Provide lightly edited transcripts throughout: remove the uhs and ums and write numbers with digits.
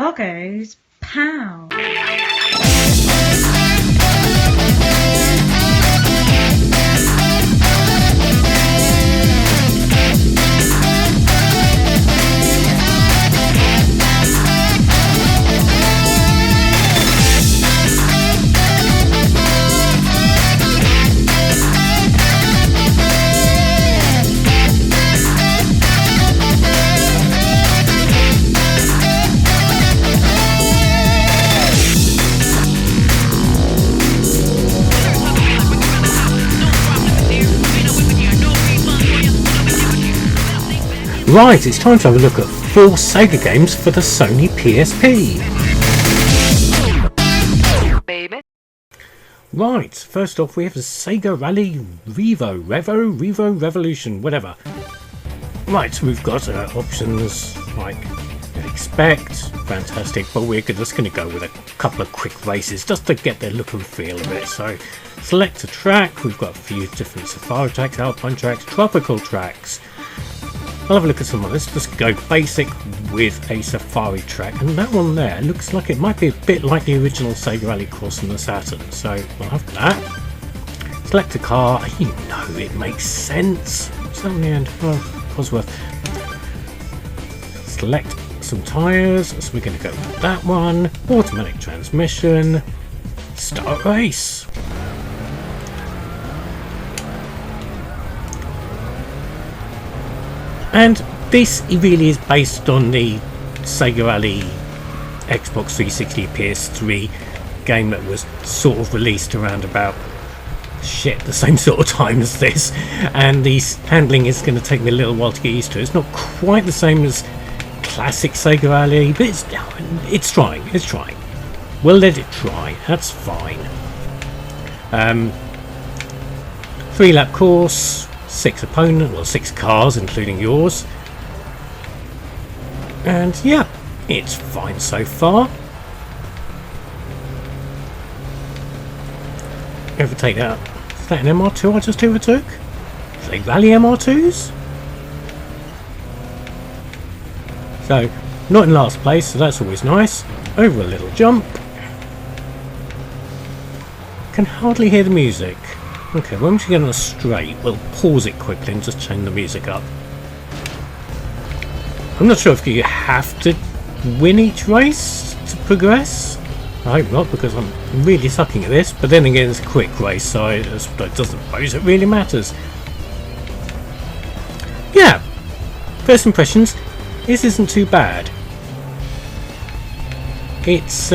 Bloggo's POW. Right, it's time to have a look at 4 Sega games for the Sony PSP. Baby. Right, first off we have the Sega Rally Revo Revolution, whatever. Right, so we've got options like you'd expect, fantastic, but we're just going to go with a couple of quick races just to get the look and feel of it. So select a track, we've got a few different safari tracks, alpine tracks, tropical tracks. I'll have a look at some of this. Just go basic with a safari track, and that one there looks like it might be a bit like the original Sega Rally Cross from the Saturn, so we'll have that. Select a car, you know it makes sense. So in the end, well, Cosworth. Select some tyres, so we're going to go with that one. Automatic transmission. Start race. And this really is based on the Sega Rally Xbox 360 PS3 game that was sort of released around about the same sort of time as this, and the handling is going to take me a little while to get used to. It's not quite the same as classic Sega Rally, but it's trying. We'll let it try, that's fine. 3-lap course, 6 opponents, well 6 cars including yours, and yeah, it's fine so far. Overtake that. Is that an MR2 I just overtook? Are they Rally MR2s? So, not in last place, so that's always nice. Over a little jump. Can hardly hear the music. Okay, once you get on a straight, we'll pause it quickly and just turn the music up. I'm not sure if you have to win each race to progress. I hope not, because I'm really sucking at this, but then again it's a quick race, so I don't suppose it really matters. Yeah, first impressions, this isn't too bad. It's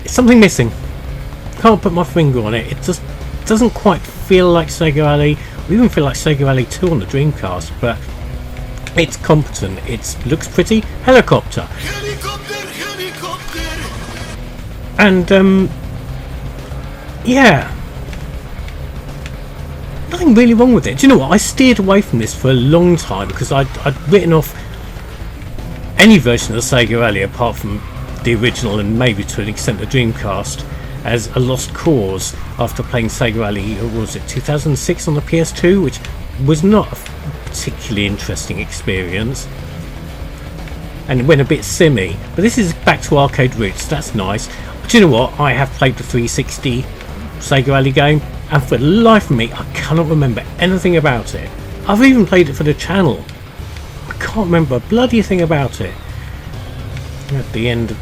something missing. Can't put my finger on it. It just doesn't quite feel like Sega Rally. We even feel like Sega Rally 2 on the Dreamcast, but it's competent. It looks pretty. Helicopter. And yeah, nothing really wrong with it. Do you know what? I steered away from this for a long time because I'd written off any version of Sega Rally apart from the original and maybe to an extent the Dreamcast as a lost cause after playing Sega Rally, or was it 2006 on the PS2, which was not a particularly interesting experience and it went a bit simmy, but this is back to arcade roots. That's nice. But do you know what? I have played the 360 Sega Rally game and for the life of me I cannot remember anything about it. I've even played it for the channel. I can't remember a bloody thing about it. At the end of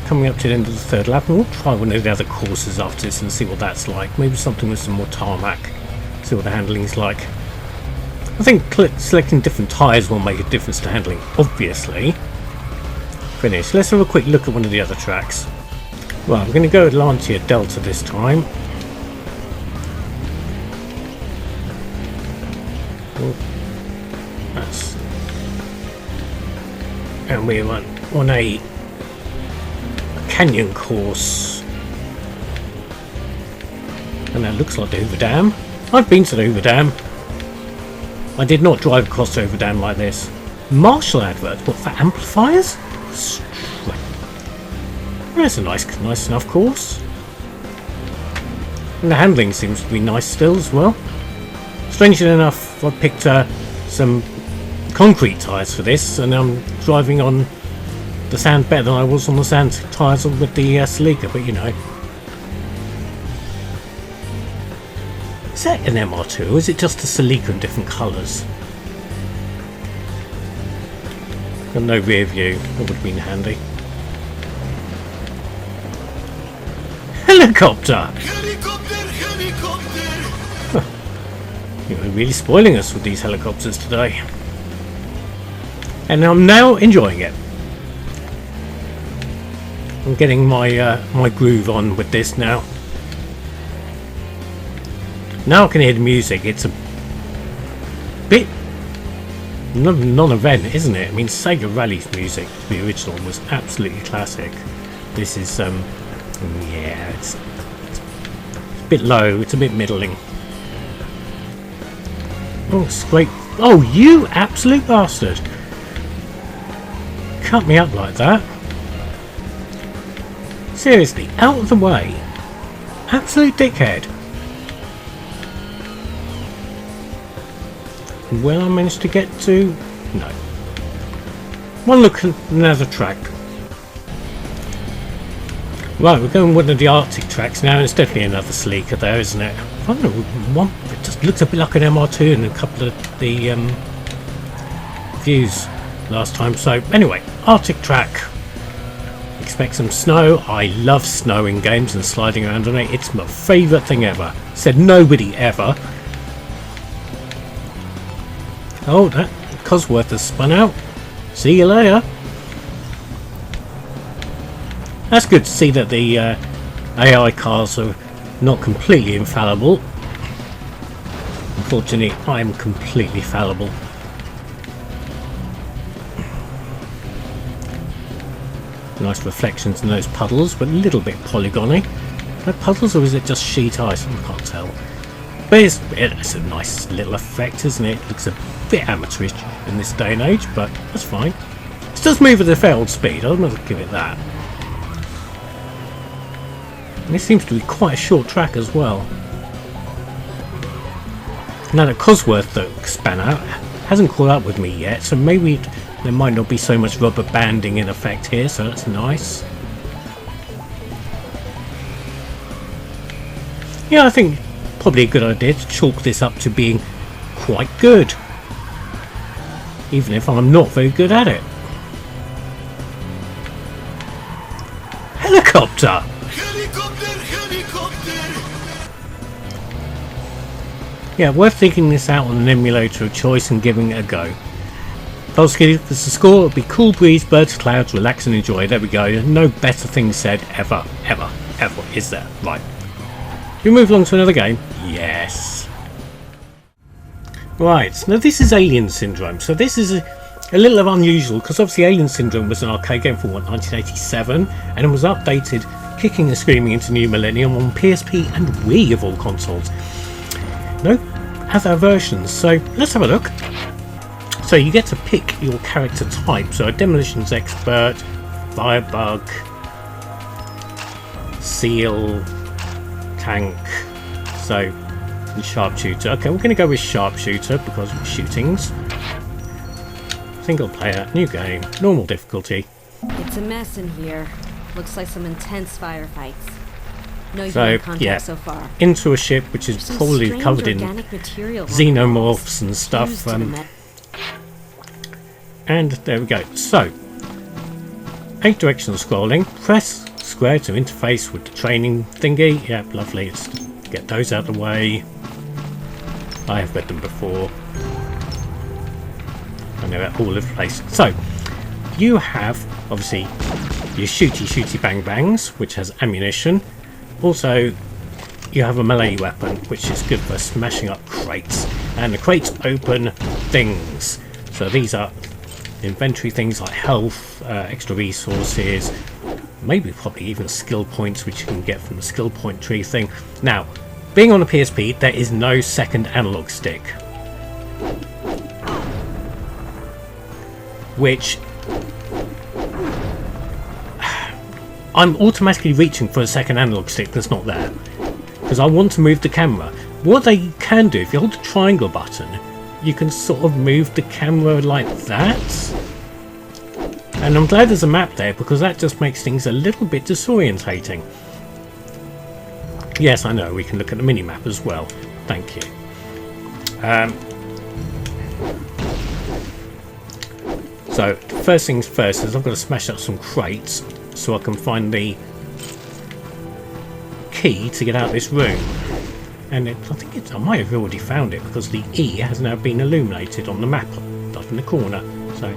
coming up to the end of the 3rd lap, and we'll try one of the other courses after this and see what that's like. Maybe something with some more tarmac, see what the handling's like. I think selecting different tyres will make a difference to handling, obviously. Finish. Let's have a quick look at one of the other tracks. Well, I'm going to go with Lancia Delta this time. Oh, that's, and we went on a canyon course, and that looks like the Hoover Dam. I've been to the Hoover Dam. I did not drive across the Hoover Dam like this. Marshall advert, what, for amplifiers? That's a nice enough course. And the handling seems to be nice still as well. Strangely enough, I picked some concrete tyres for this, and I'm driving on the sand better than I was on the sand tyres with the Sega, but you know. Is that an MR2 or is it just a Celica in different colours? Got no rear view, that would have been handy. Helicopter! Helicopter! You're really spoiling us with these helicopters today. And I'm now enjoying it. I'm getting my my groove on with this now. Now I can hear the music. It's a bit non-event, isn't it? I mean, Sega Rally's music, the original, was absolutely classic. This is yeah, it's a bit low. It's a bit middling. Oh, it's great. Oh, you absolute bastard! Cut me up like that. Seriously, out of the way. Absolute dickhead. Will I manage to get to? No. One look at another track. Right, we're going one of the Arctic tracks now. It's definitely another Sleeker there, isn't it? I don't know, one, it just looks a bit like an MR2 in a couple of the views last time. So anyway, Arctic track. Expect some snow. I love snow in games and sliding around on it. It's my favourite thing ever. Said nobody ever. Oh, that Cosworth has spun out. See you later. That's good to see that the AI cars are not completely infallible. Unfortunately, I am completely fallible. Nice reflections in those puddles, but a little bit polygony. Are they puddles or is it just sheet ice? I can't tell. But it's a nice little effect, isn't it? It looks a bit amateurish in this day and age, but that's fine. It does move at a fair old speed, I'm going to give it that. And this seems to be quite a short track as well. Now that Cosworth that span out hasn't caught up with me yet, so maybe there might not be so much rubber banding in effect here, so that's nice. Yeah, I think probably a good idea to chalk this up to being quite good, even if I'm not very good at it. Helicopter! Helicopter! Helicopter! Yeah, worth thinking this out on an emulator of choice and giving it a go. Polski, if it's the score, it'll be cool breeze, birds, clouds, relax and enjoy. There we go. No better thing said ever, ever, ever, is there? Right. We move along to another game. Yes. Right, now this is Alien Syndrome. So this is a little unusual because obviously Alien Syndrome was an arcade game from 1987 and it was updated, kicking and screaming into new millennium on PSP and Wii of all consoles. No other versions. So let's have a look. So you get to pick your character type. So a demolitions expert, firebug, seal, tank, so and sharpshooter. Okay, we're going to go with sharpshooter because of shootings. Single player, new game, normal difficulty. It's a mess in here. Looks like some intense firefights. No so contact yeah, so far. Into a ship which is probably covered in xenomorphs and stuff. And there we go. So 8 directional scrolling. Press square to interface with the training thingy. Yep, lovely. Let's get those out of the way. I have read them before. I know they're all over the place. So you have obviously your shooty bang bangs, which has ammunition. Also you have a melee weapon, which is good for smashing up crates. And the crates open things. So these are inventory things like health, extra resources, maybe probably even skill points which you can get from the skill point tree thing. Now, being on a PSP, there is no second analog stick, which I'm automatically reaching for a second analog stick that's not there because I want to move the camera. What they can do, if you hold the triangle button, you can sort of move the camera like that. And I'm glad there's a map there, because that just makes things a little bit disorientating. Yes, I know, we can look at the mini-map as well. Thank you. So, first things first is I've got to smash up some crates so I can find the key to get out of this room. And I think I might have already found it, because the E has now been illuminated on the map up in the corner. So,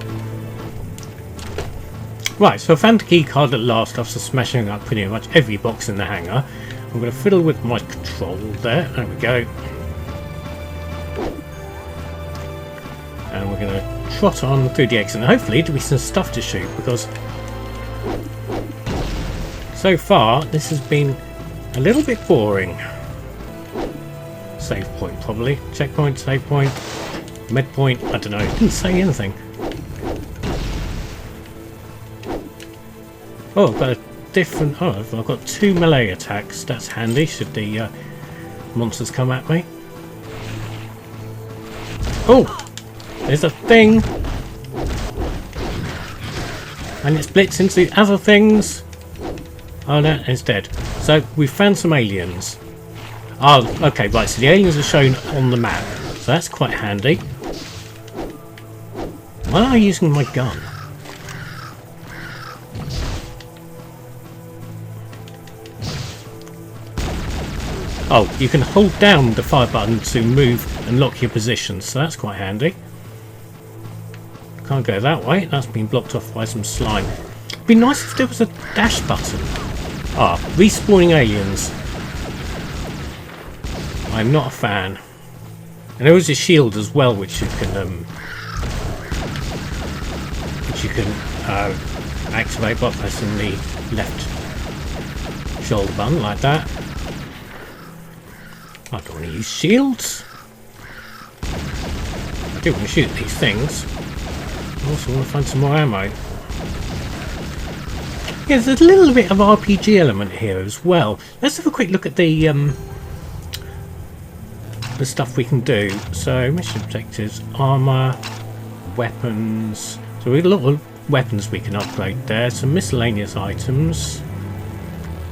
right, so I found the key card at last after smashing up pretty much every box in the hangar. I'm going to fiddle with my control there. There we go. And we're going to trot on through the exit. And hopefully there'll be some stuff to shoot, because so far this has been a little bit boring. Save point probably. Checkpoint, save point, med point. I don't know. It didn't say anything. Oh, I've got a different... Oh, I've got 2 melee attacks. That's handy should the monsters come at me. Oh! There's a thing! And it splits into other things. Oh no, it's dead. So, we found some aliens. Oh, okay, right, so the aliens are shown on the map. So that's quite handy. Why am I using my gun? Oh, you can hold down the fire button to move and lock your position, so that's quite handy. Can't go that way, that's been blocked off by some slime. It'd be nice if there was a dash button. Ah, respawning aliens. I'm not a fan. And there is a shield as well, which you can activate by pressing the left shoulder button like that. I don't want to use shields. I do want to shoot these things. I also want to find some more ammo. Yeah, there's a little bit of RPG element here as well. Let's have a quick look at the stuff we can do. So, mission objectives, armor, weapons. So we have a lot of weapons we can upgrade there. Some miscellaneous items.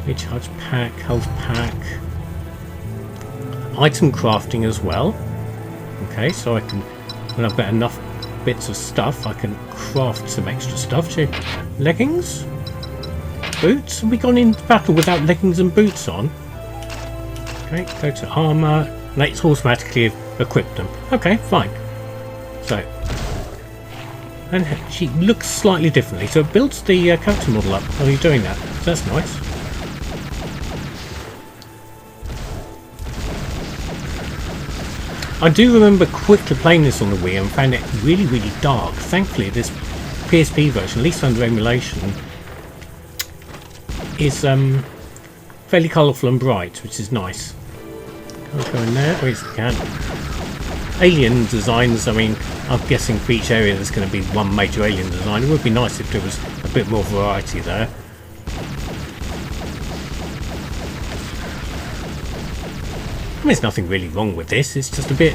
Recharge pack, health pack. Item crafting as well. Okay, so I can, when I've got enough bits of stuff, I can craft some extra stuff. So, leggings, boots. Have we gone into battle without leggings and boots on? Okay, go to armor. And it's automatically equipped them. Okay, fine. So, and she looks slightly differently. So it builds the character model up while you're doing that. So that's nice. I do remember quickly playing this on the Wii and found it really, really dark. Thankfully, this PSP version, at least under emulation, is fairly colourful and bright, which is nice. Can't go in there. Oh, yes, we can. Alien designs, I mean, I'm guessing for each area there's going to be one major alien design. It would be nice if there was a bit more variety there. I mean, there's nothing really wrong with this. It's just a bit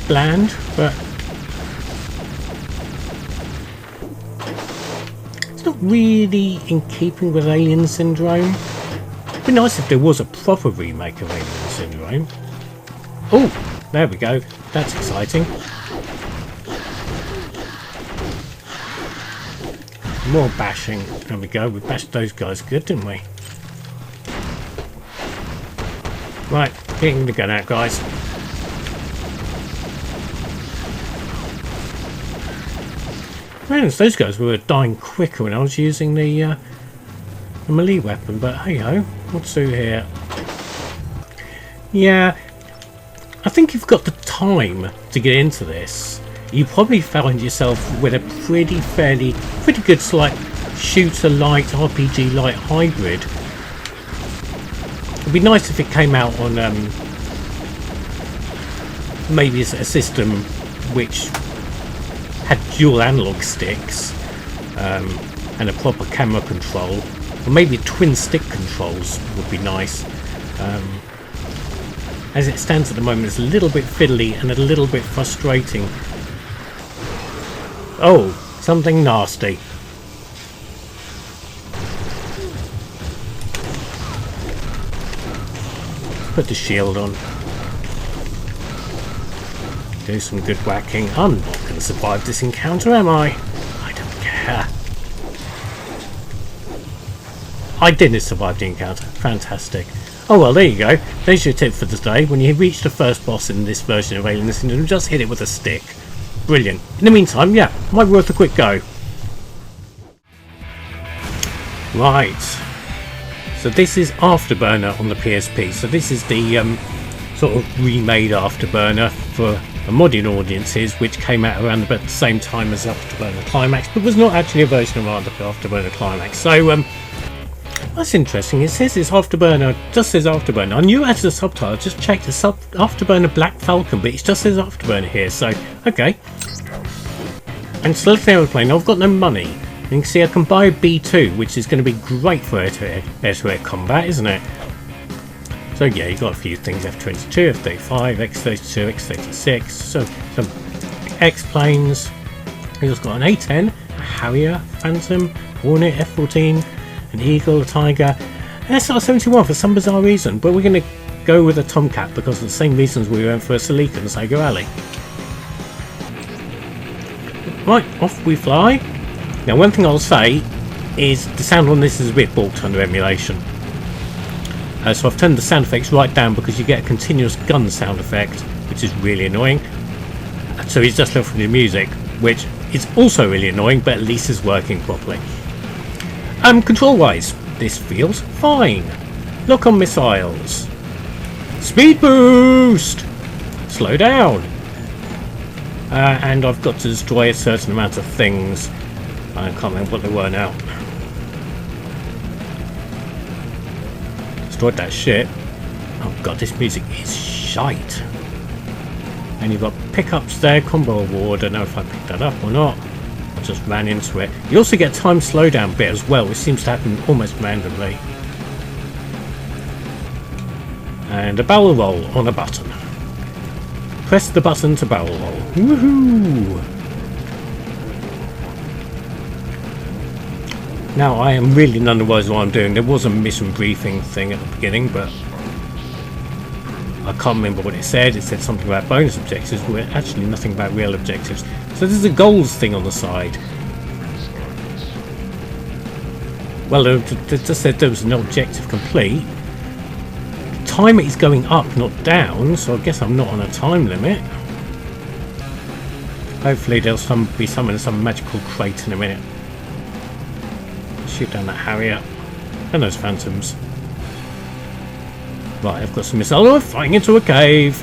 bland, but it's not really in keeping with Alien Syndrome. It'd be nice if there was a proper remake of Alien Syndrome. Oh, there we go. That's exciting. More bashing. There we go. We bashed those guys good, didn't we? Right, getting the gun out, guys. Man, those guys were dying quicker when I was using the melee weapon, but hey ho, what's through here? Yeah, I think you've got the time to get into this. You probably found yourself with a pretty good slight shooter-light, RPG-light hybrid. It'd be nice if it came out on maybe a system which had dual analog sticks and a proper camera control, or maybe twin stick controls would be nice. as it stands at the moment, is a little bit fiddly and a little bit frustrating. Oh, something nasty. Put the shield on. Do some good whacking. I'm not going to survive this encounter, am I? I don't care. I didn't survive the encounter. Fantastic. Oh well, there you go. There's your tip for today. When you reach the first boss in this version of Alien Syndrome, just hit it with a stick. Brilliant. In the meantime, yeah, might be worth a quick go. Right. So this is Afterburner on the PSP. So this is the sort of remade Afterburner for modern audiences, which came out around about the same time as Afterburner Climax, but was not actually a version of Afterburner Climax. So that's interesting. It says it's Afterburner, just says Afterburner. I knew it had the subtitle, I just checked the Afterburner Black Falcon, but it just says Afterburner here, so okay. And select the aeroplane. I've got no money. You can see I can buy a B2, which is going to be great for air-to-air combat, isn't it? So yeah, you've got a few things: F-22, F-35, X-32, X-36, so some X-planes. You've also got an A-10, a Harrier, Phantom, Hornet, F-14, an Eagle, a Tiger, and SR-71 for some bizarre reason, but we're going to go with a Tomcat because of the same reasons we went for a Celica and Sega Rally. Right, off we fly. Now one thing I'll say is the sound on this is a bit balked under emulation. So I've turned the sound effects right down because you get a continuous gun sound effect, which is really annoying. So he's just left with the music, which is also really annoying, but at least is working properly. Control wise, this feels fine. Lock on missiles. Speed boost! Slow down. And I've got to destroy a certain amount of things. I can't remember what they were now. Destroyed that shit. Oh god, this music is shite. And you've got pickups there, combo award. I don't know if I picked that up or not. I just ran into it. You also get a time slowdown bit as well, which seems to happen almost randomly. And a barrel roll on a button. Press the button to barrel roll. Woohoo! Now I am really none the wiser what I'm doing. There was a mission briefing thing at the beginning, but I can't remember what it said. It said something about bonus objectives, but actually nothing about real objectives. So there's a goals thing on the side. Well, it just said there was an objective complete. Timer is going up, not down, so I guess I'm not on a time limit. Hopefully there'll be some magical crate in a minute. Shoot down that Harrier and those Phantoms. Right, I've got some missiles. Oh, I'm flying into a cave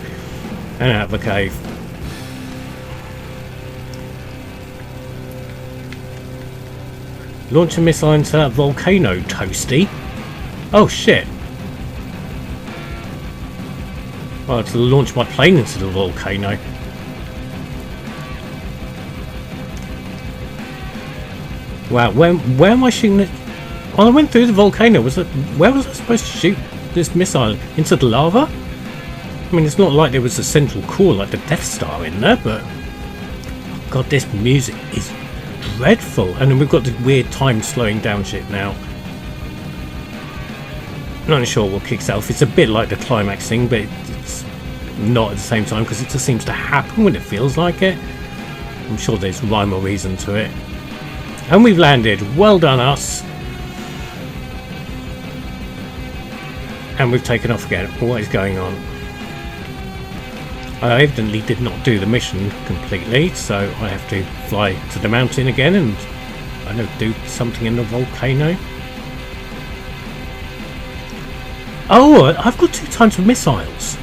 and out of a cave. Launch a missile into that volcano, Toasty. Oh shit. Well, to launch my plane into the volcano. Wow, where am I shooting it? Well, I went through the volcano. Where was I supposed to shoot this missile? Into the lava? I mean, it's not like there was a central core like the Death Star in there, but god, this music is dreadful. And then we've got the weird time slowing down shit now. Not sure what kicks off. It's a bit like the climax thing, but it's not at the same time because it just seems to happen when it feels like it. I'm sure there's rhyme or reason to it. And we've landed. Well done us. And we've taken off again. What is going on? I evidently did not do the mission completely, so I have to fly to the mountain again and I don't know, do something in the volcano. Oh, I've got 2 types of missiles.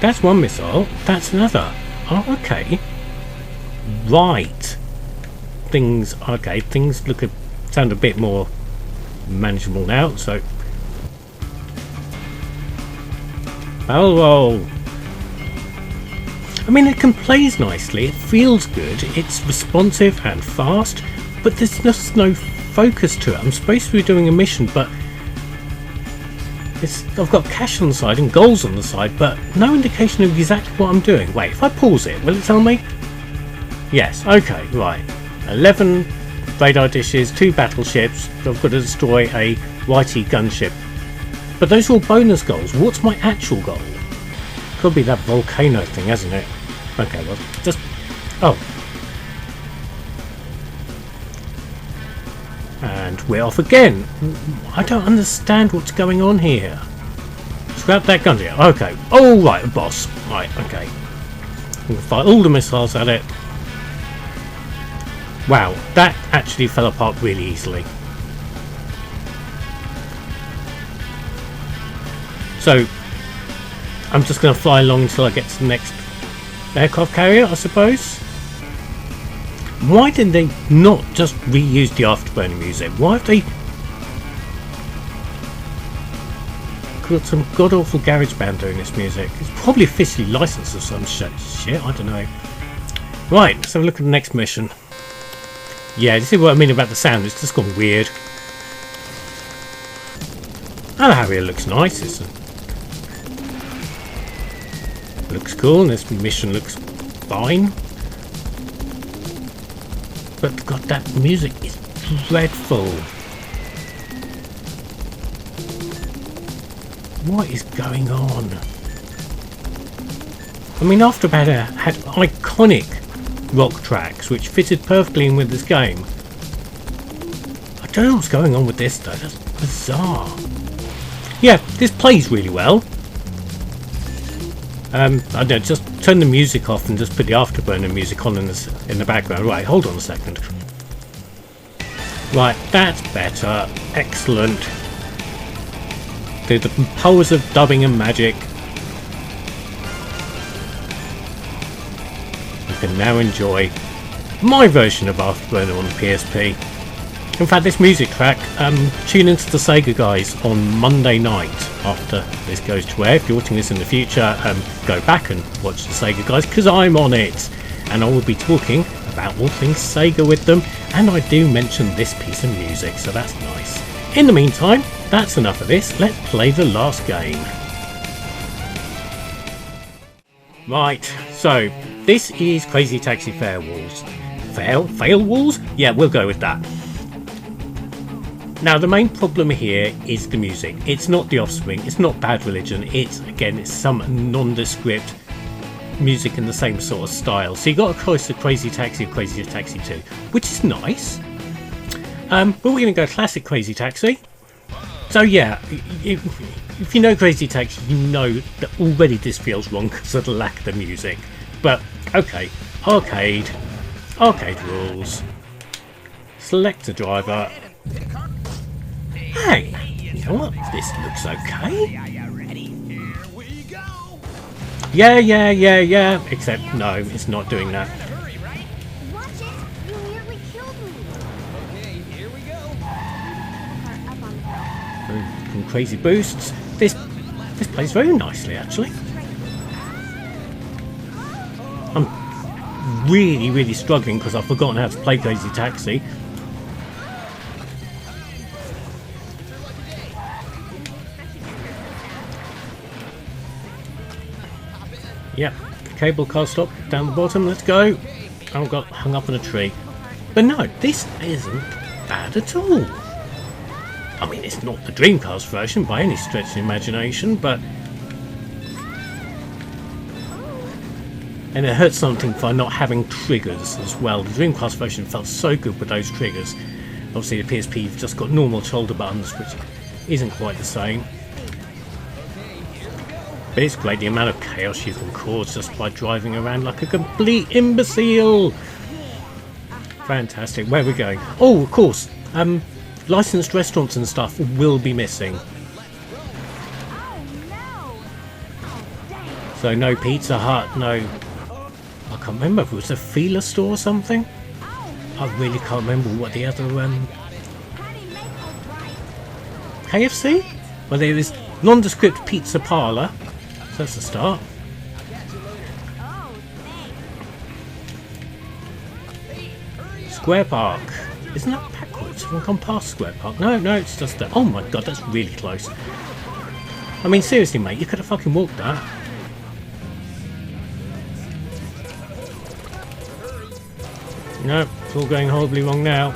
That's one missile. That's another. Oh, okay. Right. Things sound a bit more manageable now, so barrel roll. I mean, it can plays nicely, it feels good, it's responsive and fast, but there's just no focus to it. I'm supposed to be doing a mission, but I've got cash on the side and goals on the side, but no indication of exactly what I'm doing. Wait, if I pause it, will it tell me? Yes, okay, right. 11 radar dishes, 2 battleships. I've got to destroy a righty gunship. But those are all bonus goals. What's my actual goal? Could be that volcano thing, hasn't it? Okay, well, just... Oh. And we're off again. I don't understand what's going on here. Scrap that gun here. Okay. Oh, right, a boss. Right, okay. We'll fire all the missiles at it. Wow, that actually fell apart really easily. So, I'm just going to fly along until I get to the next aircraft carrier, I suppose. Why did they not just reuse the Afterburner music? Why have they got some god-awful garage band doing this music? It's probably officially licensed or some shit, I don't know. Right, let's have a look at the next mission. Yeah, this is what I mean about the sound, it's just gone weird. And the Harrier looks nice, looks cool, and this mission looks fine. But god, that music is dreadful. What is going on? I mean, Afterburner had iconic rock tracks which fitted perfectly in with this game. I don't know what's going on with this though, that's bizarre. Yeah, this plays really well. I don't know, just turn the music off and just put the Afterburner music on in the background. Right, hold on a second. Right, that's better. Excellent. The powers of dubbing and magic. You can now enjoy my version of Afterburner on the PSP. In fact, this music track, tune into the Sega guys on Monday night after this goes to air. If you're watching this in the future, go back and watch the Sega guys, because I'm on it. And I will be talking about all things Sega with them, and I do mention this piece of music, so that's nice. In the meantime, that's enough of this. Let's play the last game. Right, so this is Crazy Taxi Fail Walls. Fail Walls? Yeah, we'll go with that. Now, the main problem here is the music. It's not The Offspring, it's not Bad Religion, it's some nondescript music in the same sort of style. So you got a choice of Crazy Taxi or Crazy Taxi 2, which is nice. But we're going to go classic Crazy Taxi. So yeah, if you know Crazy Taxi, you know that already this feels wrong because of the lack of the music. But okay, arcade rules. Select a driver. Hey, you know what? This looks okay. Yeah. Except, no, it's not doing that. Watch it! You nearly killed me. Okay, here we go. Up on the hill. Some crazy boosts. This plays very nicely, actually. I'm really struggling because I've forgotten how to play Crazy Taxi. Yep, cable car stop down the bottom, let's go. I got hung up on a tree. But no, this isn't bad at all. I mean, it's not the Dreamcast version by any stretch of the imagination, but... And it hurts something for not having triggers as well. The Dreamcast version felt so good with those triggers. Obviously the PSP, you've just got normal shoulder buttons, which isn't quite the same. But it's great the amount of chaos you can cause just by driving around like a complete imbecile. Fantastic. Where are we going? Oh, of course. Licensed restaurants and stuff will be missing. So no Pizza Hut, no... I can't remember if it was a Fila store or something. I really can't remember what the other... KFC? Well, there is nondescript pizza parlour. So that's a start. Square Park. Isn't that backwards? Have I gone past Square Park? No, it's just that. Oh my god, that's really close. I mean, seriously, mate, you could have fucking walked that. No, it's all going horribly wrong now.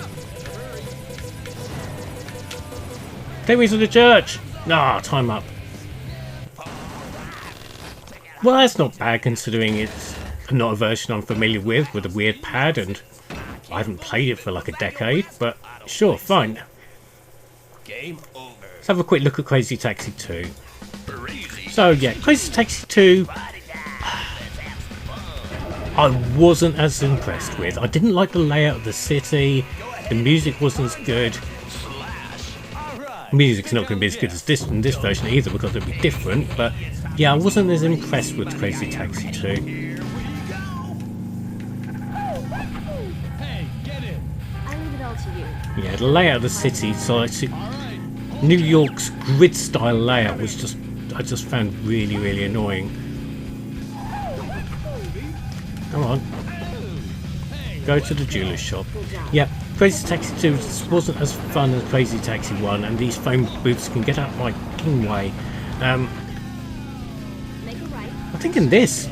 Take me to the church! Ah, time up. Well, that's not bad considering it's not a version I'm familiar with a weird pad, and I haven't played it for like a decade, but sure, fine. Let's have a quick look at Crazy Taxi 2. So yeah, Crazy Taxi 2 I wasn't as impressed with. I didn't like the layout of the city, the music wasn't as good. The music's not going to be as good as this in this version either because it'll be different, but yeah, I wasn't as impressed with Crazy Taxi 2. I leave it all to you. Yeah, the layout of the city, so like, New York's grid style layout was just, I just found really, really annoying. Come on. Go to the jeweler's shop. Yeah, Crazy Taxi 2 just wasn't as fun as Crazy Taxi 1, and these phone booths can get out my fucking way. Make a right. I'm thinking this.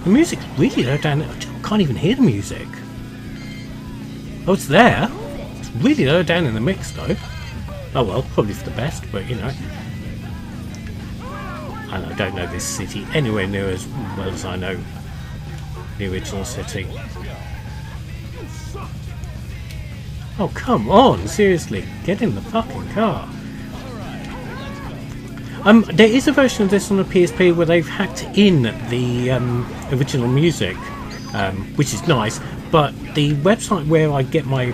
The music's really low down. I can't even hear the music. Oh, it's there. It's really low down in the mix though. Oh well, probably for the best, but you know. And I don't know this city anywhere near as well as I know the original city. Oh, come on, seriously, get in the fucking car. There is a version of this on the PSP where they've hacked in the original music, which is nice, but the website where I get my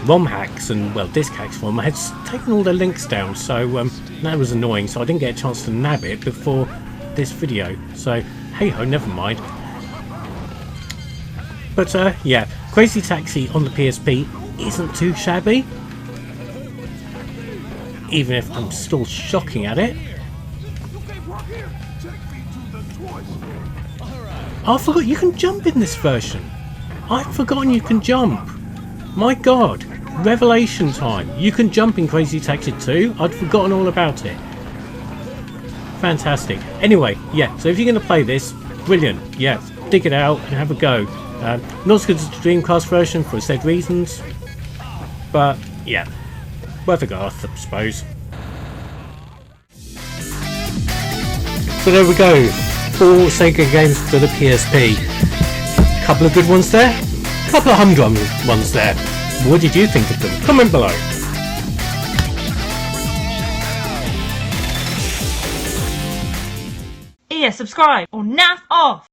ROM hacks and, well, disc hacks from had taken all the links down, so that was annoying, so I didn't get a chance to nab it before this video, so hey ho, never mind. But yeah, Crazy Taxi on the PSP isn't too shabby, even if I'm still shocking at it. Oh, I forgot you can jump in this version. I'd forgotten you can jump. My god, revelation time. You can jump in Crazy Taxi 2. I'd forgotten all about it. Fantastic. Anyway, yeah, so if you're going to play this, brilliant. Yeah, dig it out and have a go. Not as good as the Dreamcast version for said reasons, but yeah, worth a go, I suppose. So there we go, 4 Sega games for the PSP. Couple of good ones there, couple of humdrum ones there. What did you think of them? Comment below. Yeah, subscribe or naff off.